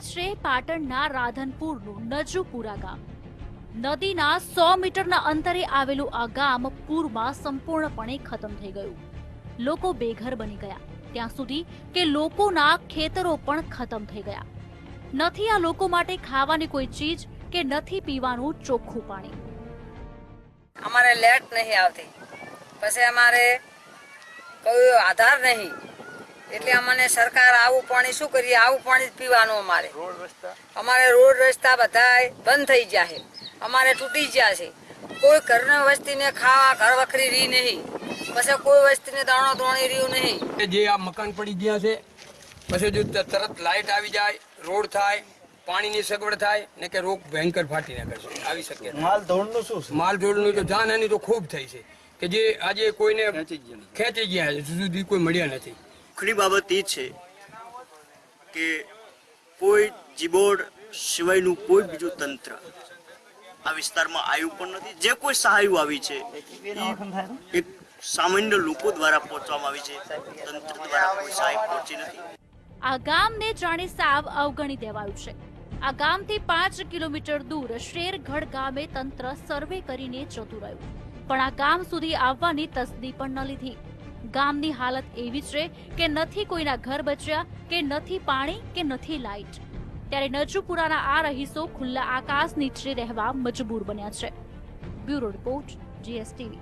છે પાટણના રાધનપુરનું નજુપુરા ગામ। નદીના 100 મીટરના અંતરે આવેલું આ ગામ પૂરમાં સંપૂર્ણપણે ખતમ થઈ ગયું। લોકો બેઘર બની ગયા, ત્યાં સુધી કે લોકોના ખેતરો પણ ખતમ થઈ ગયા। નથી આ લોકો માટે ખાવાની કોઈ ચીજ કે નથી પીવાનું ચોખ્ખું પાણી। અમારે લેટ નહીં આવતી, પછી અમારે કોઈ આધાર નહીં, એટલે અમને સરકાર આવું પાણી શું કરીએ, આવું પાણી જ પીવાનું। અમારે રોડ રસ્તા બધા બંધ થઈ ગયા છે, અમારે તૂટી ગયા છે। કોઈ ઘરની વસ્તીને ખાવા ઘર વખરી રહી નહીં, પછી કોઈ વસ્તીને દાણો દોણી રહ્યું નહીં। જે આ મકાન પડી ગયા છે, પછી જો તરત લાઇટ આવી જાય, રોડ થાય, પાણીની સગવડ થાય ને કે રોગ ભયંકર ફાટી નીકળશે આવી શકે। માલ ધોળનું શું છે? માલ ધોળનું તો જાનહાની તો ખૂબ થઈ છે કે જે આજે કોઈને ખેંચી ગયા છે, સુધી કોઈ મળ્યા નથી। ઘણી બાબત એ છે કે કોઈ જીબોર્ડ સિવાયનું કોઈ બીજું તંત્ર આ વિસ્તારમાં આવ્યું પણ નથી। જે કોઈ સહાય આવી છે એક સામાન્ય લોકો દ્વારા પહોંચવામાં આવી છે, તંત્ર દ્વારા કોઈ સહાય પહોંચી નથી। આ ગામને જાણે સાવ અવગણી દેવાયું છે। આ ગામથી 5 કિલોમીટર દૂર શેરગઢ ગામે તંત્ર સર્વે કરીને જતું રહ્યું, પણ આ ગામ સુધી આવવાની તસ્દી પણ ન લીધી। ગામની હાલત એવી છે કે નથી કોઈના ઘર બચ્યા, કે નથી પાણી, કે નથી લાઇટ। ત્યારે નજુપુરાના આ રહીશો ખુલ્લા આકાશ નીચે રહેવા મજબૂર બન્યા છે। Bureau report, GSTV।